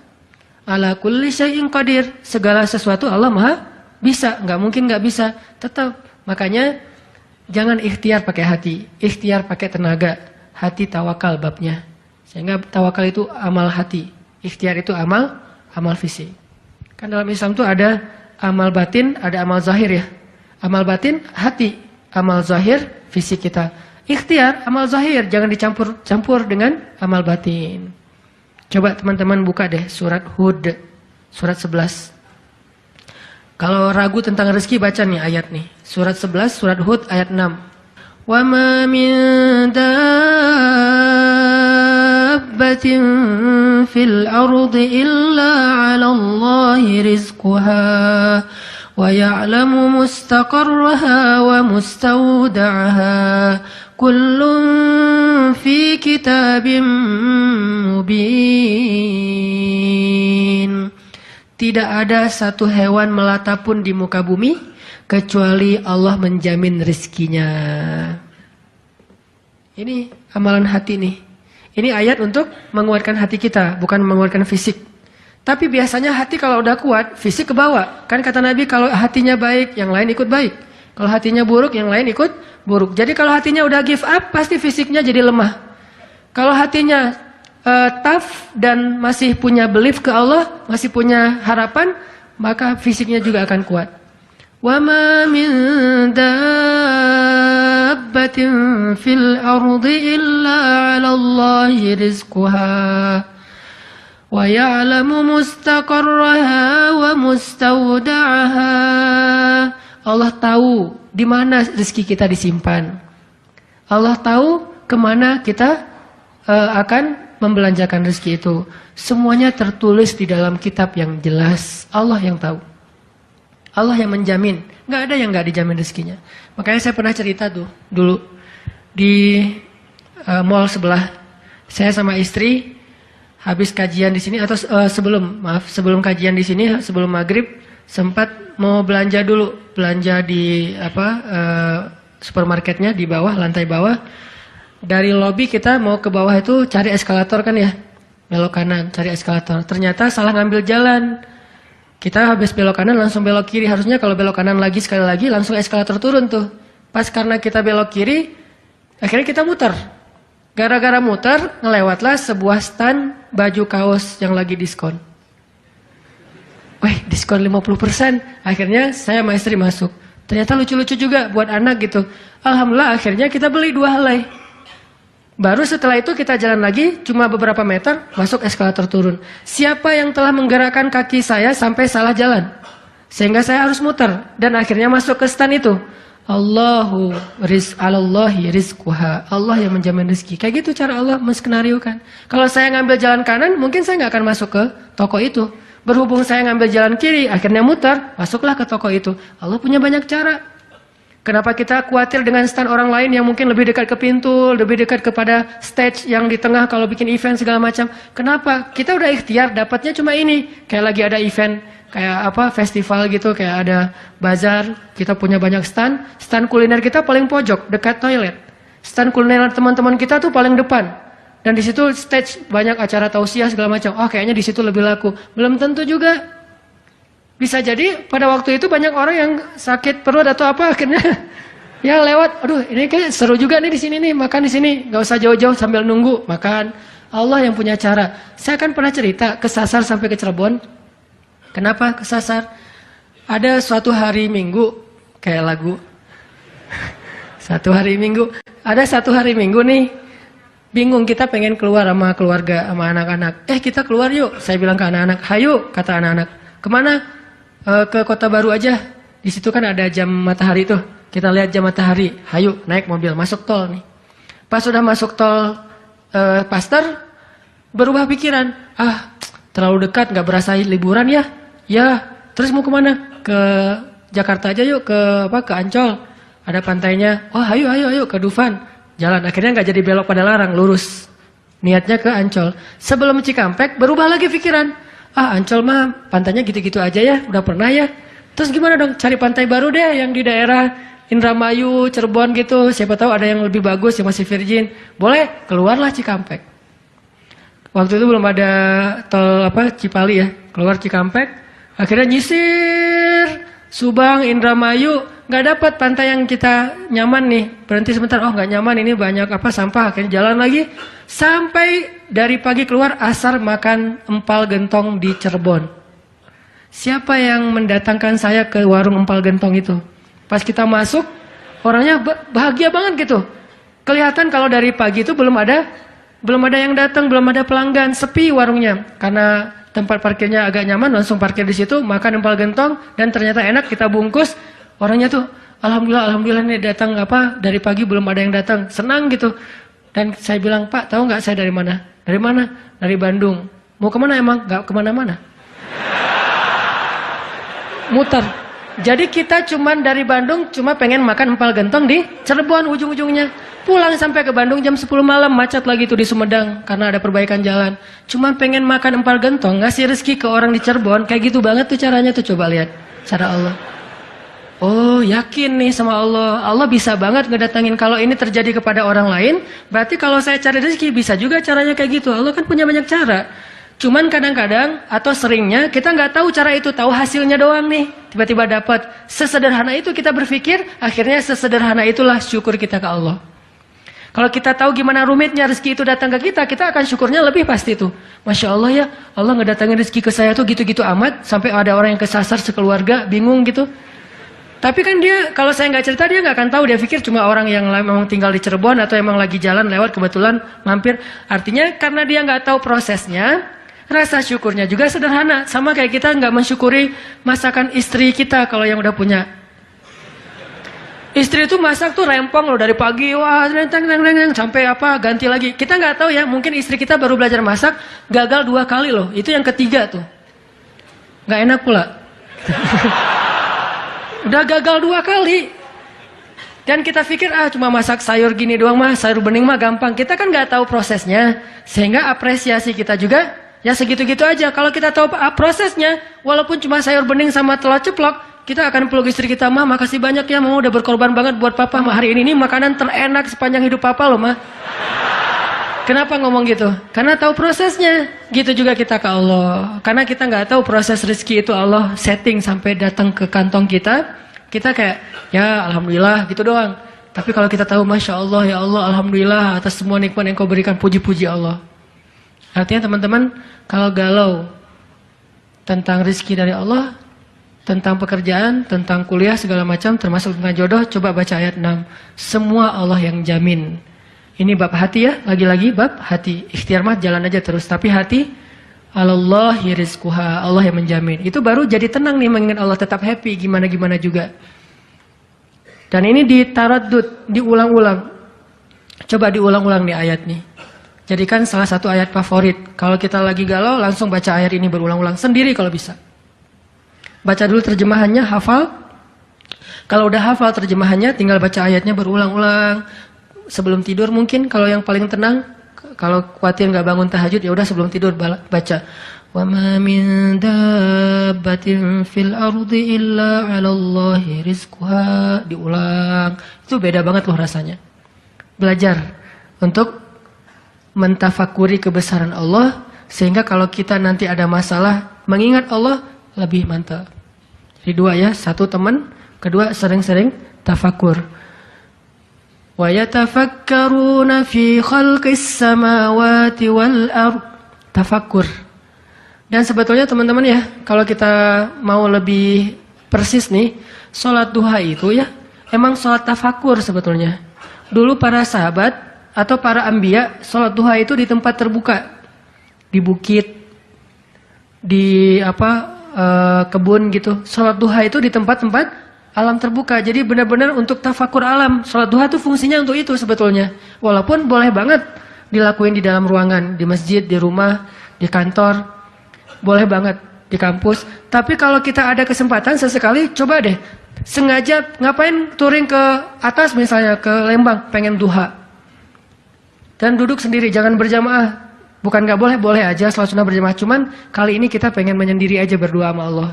Ala kulli syai'in qadir. Segala sesuatu Allah maha bisa. Nggak mungkin nggak bisa. Tetap. Makanya jangan ikhtiar pakai hati. Ikhtiar pakai tenaga. Hati tawakal babnya. Sehingga tawakal itu amal hati. Ikhtiar itu amal fisik. Kan dalam Islam itu ada amal batin, ada amal zahir ya. Amal batin, hati. Amal zahir, fisik kita. Ikhtiar, amal zahir. Jangan dicampur dengan amal batin. Coba teman-teman buka deh surat Hud. Surat 11. Kalau ragu tentang rezeki baca nih ayat nih. Surat 11, surat Hud ayat 6. Wa ma min dabbatin fil ardi illa 'ala Allahi rizquha wa ya'lamu mustaqarraha wa mustawda'aha kullun fi kitabim mubin. Tidak ada satu hewan melata pun di muka bumi kecuali Allah menjamin rizkinya. Ini amalan hati nih. Ini ayat untuk menguatkan hati kita, bukan menguatkan fisik. Tapi biasanya hati kalau udah kuat, fisik ke bawah. Kan kata Nabi kalau hatinya baik, yang lain ikut baik. Kalau hatinya buruk, yang lain ikut buruk. Jadi kalau hatinya udah give up, pasti fisiknya jadi lemah. Kalau hatinya tough dan masih punya belief ke Allah, masih punya harapan, maka fisiknya juga akan kuat. Wa ma min dabbatin fil ardi illa 'ala Allahi rizquha wa ya'lamu mustaqarraha wa mustawda'aha. Allah tahu di mana rezeki kita disimpan. Allah tahu kemana kita akan membelanjakan rezeki itu. Semuanya tertulis di dalam kitab yang jelas. Allah yang tahu. Allah yang menjamin. Nggak ada yang nggak dijamin rezekinya. Makanya saya pernah cerita tuh dulu di mall sebelah. Saya sama istri habis kajian di sini atau sebelum kajian di sini sebelum maghrib sempat mau belanja dulu, belanja di supermarketnya di bawah, lantai bawah. Dari lobi kita mau ke bawah itu cari eskalator kan ya, belok kanan cari eskalator, ternyata salah ngambil jalan. Kita habis belok kanan langsung belok kiri, harusnya kalau belok kanan lagi sekali lagi langsung eskalator turun tuh. Pas karena kita belok kiri akhirnya kita muter. Gara-gara muter, ngelewatlah sebuah stand baju kaos yang lagi diskon. Wih, diskon 50%. Akhirnya saya sama istri masuk. Ternyata lucu-lucu juga buat anak gitu. Alhamdulillah akhirnya kita beli 2 helai. Baru setelah itu kita jalan lagi, cuma beberapa meter, masuk eskalator turun. Siapa yang telah menggerakkan kaki saya sampai salah jalan? Sehingga saya harus muter. Dan akhirnya masuk ke stand itu. Alallahi rizquha. Allah yang menjamin rezeki. Kayak gitu cara Allah menskenariokan. Kalau saya ngambil jalan kanan, mungkin saya nggak akan masuk ke toko itu. Berhubung saya ngambil jalan kiri, akhirnya muter, masuklah ke toko itu. Allah punya banyak cara. Kenapa kita khawatir dengan stand orang lain yang mungkin lebih dekat ke pintu, lebih dekat kepada stage yang di tengah kalau bikin event segala macam? Kenapa? Kita udah ikhtiar, dapatnya cuma ini. Kayak lagi ada event kayak festival gitu, kayak ada bazar, kita punya banyak stand kuliner kita paling pojok dekat toilet, stand kuliner teman-teman kita tuh paling depan, dan di situ stage banyak acara tausiah segala macam. Kayaknya di situ lebih laku. Belum tentu juga, bisa jadi pada waktu itu banyak orang yang sakit perut atau apa, akhirnya ya lewat, aduh ini kayak seru juga nih di sini nih, makan di sini, nggak usah jauh-jauh sambil nunggu makan. Allah yang punya cara. Saya kan pernah cerita kesasar sampai ke Cirebon. Kenapa kesasar? Ada suatu hari Minggu, kayak lagu. Ada satu hari Minggu nih, bingung kita pengen keluar sama keluarga, sama anak-anak. Kita keluar yuk, saya bilang ke anak-anak. Hayu, kata anak-anak. Kemana? Ke Kota Baru aja. Di situ kan ada jam matahari tuh. Kita lihat jam matahari. Hayu, naik mobil, masuk tol nih. Pas sudah masuk tol Paster, berubah pikiran. Terlalu dekat, nggak berasa liburan ya. Ya, terus mau kemana? Ke Jakarta aja yuk, ke Ancol. Ada pantainya. Ayo ke Dufan. Jalan, akhirnya nggak jadi belok pada larang, lurus. Niatnya ke Ancol. Sebelum Cikampek, berubah lagi pikiran. Ancol mah pantainya gitu-gitu aja ya, udah pernah ya. Terus gimana dong? Cari pantai baru deh, yang di daerah Indramayu, Cirebon gitu. Siapa tahu ada yang lebih bagus, yang masih virgin. Boleh, keluarlah Cikampek. Waktu itu belum ada tol Cipali ya. Keluar Cikampek. Akhirnya nyisir Subang, Indramayu, nggak dapat pantai yang kita nyaman nih. Berhenti sebentar, nggak nyaman, ini banyak sampah. Akhirnya jalan lagi sampai dari pagi keluar, asar makan empal gentong di Cirebon. Siapa yang mendatangkan saya ke warung empal gentong itu? Pas kita masuk, orangnya bahagia banget gitu. Kelihatan kalau dari pagi itu belum ada yang datang, belum ada pelanggan, sepi warungnya. Karena tempat parkirnya agak nyaman, langsung parkir di situ, makan empal gentong, dan ternyata enak, kita bungkus. Orangnya tuh, alhamdulillah nih datang dari pagi belum ada yang datang, senang gitu. Dan saya bilang, Pak, tahu nggak saya dari mana? Dari mana? Dari Bandung. Mau kemana emang? Nggak kemana-mana. Muter. Jadi kita cuman dari Bandung, cuma pengen makan empal gentong di Cirebon ujung-ujungnya. Pulang sampai ke Bandung jam 10 malam, macet lagi tuh di Sumedang karena ada perbaikan jalan. Cuma pengen makan empal gentong, ngasih rezeki ke orang di Cirebon, kayak gitu banget tuh caranya tuh, coba lihat cara Allah. Yakin nih sama Allah. Allah bisa banget ngedatangin. Kalau ini terjadi kepada orang lain, berarti kalau saya cari rezeki bisa juga caranya kayak gitu. Allah kan punya banyak cara. Cuman kadang-kadang atau seringnya kita nggak tahu cara itu, tahu hasilnya doang nih. Tiba-tiba dapat. Sesederhana itu kita berpikir, akhirnya sesederhana itulah syukur kita ke Allah. Kalau kita tahu gimana rumitnya rezeki itu datang ke kita akan syukurnya lebih pasti tuh. Masya Allah ya, Allah ngedatangin rezeki ke saya tuh gitu-gitu amat, sampai ada orang yang kesasar sekeluarga, bingung gitu. Tapi kan dia, kalau saya nggak cerita, dia nggak akan tahu. Dia pikir cuma orang yang memang tinggal di Cirebon atau emang lagi jalan lewat kebetulan mampir. Artinya karena dia nggak tahu prosesnya, rasa syukurnya juga sederhana. Sama kayak kita nggak mensyukuri masakan istri kita kalau yang udah punya. Istri itu masak tuh rempong loh dari pagi, wah sampai ganti lagi. Kita nggak tahu ya, mungkin istri kita baru belajar masak, gagal 2 kali loh. Itu yang ketiga tuh, nggak enak pula. Udah gagal 2 kali. Dan kita pikir cuma masak sayur gini doang mah, sayur bening mah gampang. Kita kan nggak tahu prosesnya, sehingga apresiasi kita juga ya segitu-gitu aja. Kalau kita tahu prosesnya, walaupun cuma sayur bening sama telur ceplok, kita akan peluk istri kita, mah makasih banyak ya, mama udah berkorban banget buat papa. Mah hari ini makanan terenak sepanjang hidup papa loh mah. Kenapa ngomong gitu? Karena tahu prosesnya. Gitu juga kita ke Allah. Karena kita nggak tahu proses rezeki itu Allah setting sampai datang ke kantong kita. Kita kayak, ya alhamdulillah gitu doang. Tapi kalau kita tahu, Masya Allah, ya Allah, alhamdulillah atas semua nikmat yang kau berikan, puji-puji Allah. Artinya teman-teman, kalau galau tentang rezeki dari Allah, tentang pekerjaan, tentang kuliah, segala macam, termasuk tentang jodoh, coba baca ayat 6. Semua Allah yang jamin. Ini bab hati ya, lagi-lagi bab hati. Ikhtiar mah jalan aja terus, tapi hati, Allahi rizquha, Allah yang menjamin. Itu baru jadi tenang nih mengingat Allah, tetap happy gimana-gimana juga. Dan ini ditaraddud, diulang-ulang. Coba diulang-ulang nih ayat nih. Jadikan salah satu ayat favorit. Kalau kita lagi galau, langsung baca ayat ini berulang-ulang sendiri kalau bisa. Baca dulu terjemahannya, hafal. Kalau udah hafal terjemahannya, tinggal baca ayatnya berulang-ulang. Sebelum tidur mungkin, kalau yang paling tenang. Kalau khawatir nggak bangun tahajud, ya udah sebelum tidur baca. Wa ma min dabbatin fil ardi illa 'alallahi rizquha. Diulang. Itu beda banget loh rasanya. Belajar untuk mentafakuri kebesaran Allah, sehingga kalau kita nanti ada masalah mengingat Allah lebih mantap. Jadi dua ya, satu teman, kedua sering-sering tafakur. Wa yatafakkaruna fi khalqis samawati wal ard. Tafakkur. Dan sebetulnya teman-teman ya, kalau kita mau lebih persis nih, sholat duha itu ya, emang sholat tafakur sebetulnya. Dulu para sahabat atau para anbiya, sholat duha itu di tempat terbuka. Di bukit, di kebun gitu. Sholat duha itu di tempat-tempat alam terbuka. Jadi benar-benar untuk tafakur alam. Sholat duha itu fungsinya untuk itu sebetulnya. Walaupun boleh banget dilakuin di dalam ruangan, di masjid, di rumah, di kantor. Boleh banget di kampus. Tapi kalau kita ada kesempatan sesekali, coba deh. Sengaja ngapain touring ke atas misalnya, ke Lembang, pengen duha. Dan duduk sendiri, jangan berjamaah. Bukan gak boleh, boleh aja sholat sunnah berjamaah. Cuman kali ini kita pengen menyendiri aja berdoa sama Allah.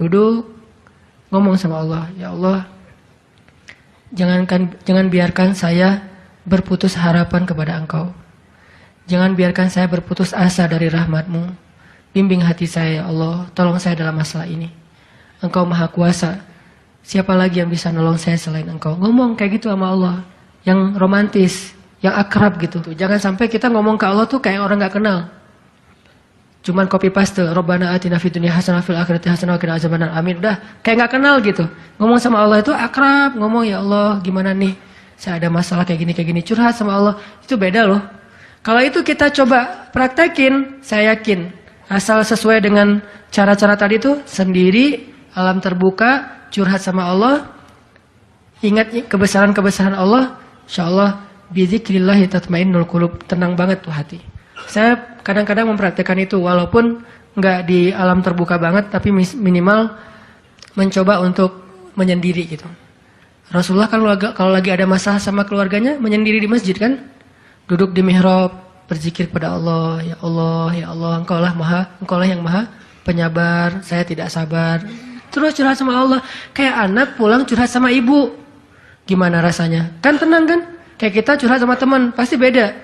Duduk. Ngomong sama Allah, ya Allah, jangan biarkan saya berputus harapan kepada Engkau. Jangan biarkan saya berputus asa dari rahmat-Mu. Bimbing hati saya, ya Allah, tolong saya dalam masalah ini. Engkau Maha Kuasa. Siapa lagi yang bisa nolong saya selain Engkau? Ngomong kayak gitu sama Allah, yang romantis, yang akrab gitu. Jangan sampai kita ngomong ke Allah tuh kayak orang gak kenal. Cuman copy paste, Rabbana atina fid dunya hasanah fil akhirati hasanah wa qina azabannar. Amin. Udah kayak nggak kenal gitu. Ngomong sama Allah itu akrab, ngomong ya Allah, gimana nih? Saya ada masalah kayak gini, curhat sama Allah. Itu beda loh. Kalau itu kita coba praktekin, saya yakin asal sesuai dengan cara-cara tadi itu sendiri, alam terbuka, curhat sama Allah, ingat kebesaran-kebesaran Allah, insyaallah bizikrillah tatmainnul qulub, tenang banget tuh hati. Saya kadang-kadang mempraktekkan itu walaupun nggak di alam terbuka banget, tapi minimal mencoba untuk menyendiri gitu. Rasulullah kan kalau lagi ada masalah sama keluarganya menyendiri di masjid kan, duduk di mihrab berzikir pada Allah, ya Allah, ya Allah, Engkau lah yang maha penyabar, saya tidak sabar. Terus curhat sama Allah, kayak anak pulang curhat sama ibu, gimana rasanya? Kan tenang kan? Kayak kita curhat sama teman pasti beda.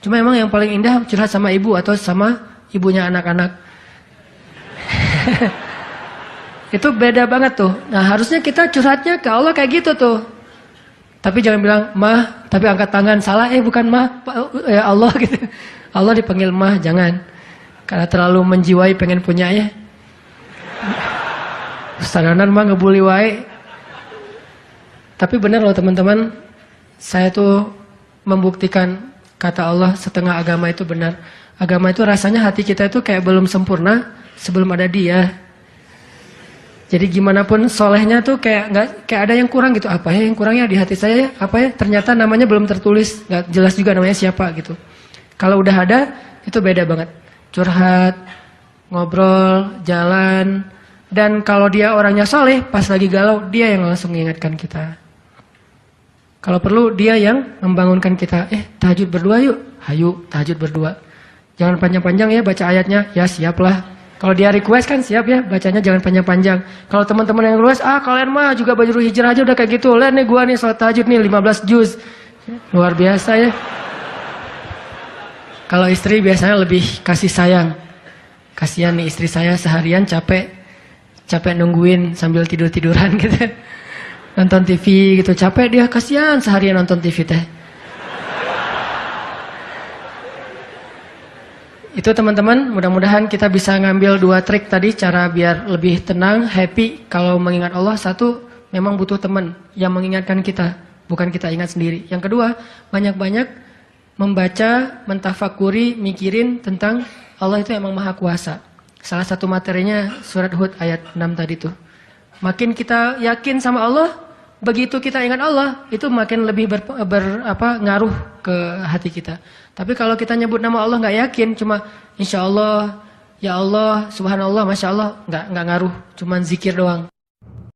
Cuma emang yang paling indah curhat sama ibu atau sama ibunya anak-anak. Itu beda banget tuh. Nah harusnya kita curhatnya ke Allah kayak gitu tuh. Tapi jangan bilang mah, tapi angkat tangan salah. Bukan mah, ya Allah gitu. Allah dipanggil mah, jangan. Karena terlalu menjiwai pengen punya ya. Ustadanan mah ngebully wae. Tapi benar loh teman-teman. Saya tuh membuktikan kata Allah setengah agama itu benar. Agama itu rasanya hati kita itu kayak belum sempurna sebelum ada Dia. Jadi gimana pun solehnya tuh kayak ada yang kurang gitu. Apa ya yang kurangnya di hati saya ya? Apa ya? Ternyata namanya belum tertulis, nggak jelas juga namanya siapa gitu. Kalau udah ada itu beda banget. Curhat, ngobrol, jalan, dan kalau dia orangnya soleh pas lagi galau dia yang langsung mengingatkan kita. Kalau perlu dia yang membangunkan kita. Tahajud berdua yuk. Hayu, tahajud berdua. Jangan panjang-panjang ya baca ayatnya. Ya siaplah. Kalau dia request kan siap ya. Bacanya jangan panjang-panjang. Kalau teman-teman yang request, kalian mah juga baju hijrah aja udah kayak gitu. Lihat nih gua nih salat tahajud nih 15 juz. Luar biasa ya. Kalau istri biasanya lebih kasih sayang. Kasihan nih istri saya seharian capek nungguin sambil tidur-tiduran gitu. Nonton TV gitu, capek dia, kasihan seharian nonton TV teh. Itu teman-teman, mudah-mudahan kita bisa ngambil 2 trik tadi cara biar lebih tenang, happy kalau mengingat Allah. Satu, memang butuh teman yang mengingatkan kita, bukan kita ingat sendiri. Yang kedua, banyak-banyak membaca, mentafakuri, mikirin tentang Allah itu emang maha kuasa. Salah satu materinya surat Hud ayat 6 tadi tuh. Makin kita yakin sama Allah, begitu kita ingat Allah, itu makin lebih ngaruh ke hati kita. Tapi kalau kita nyebut nama Allah nggak yakin, cuma insya Allah, ya Allah, subhanallah, masya Allah, nggak ngaruh, cuman zikir doang.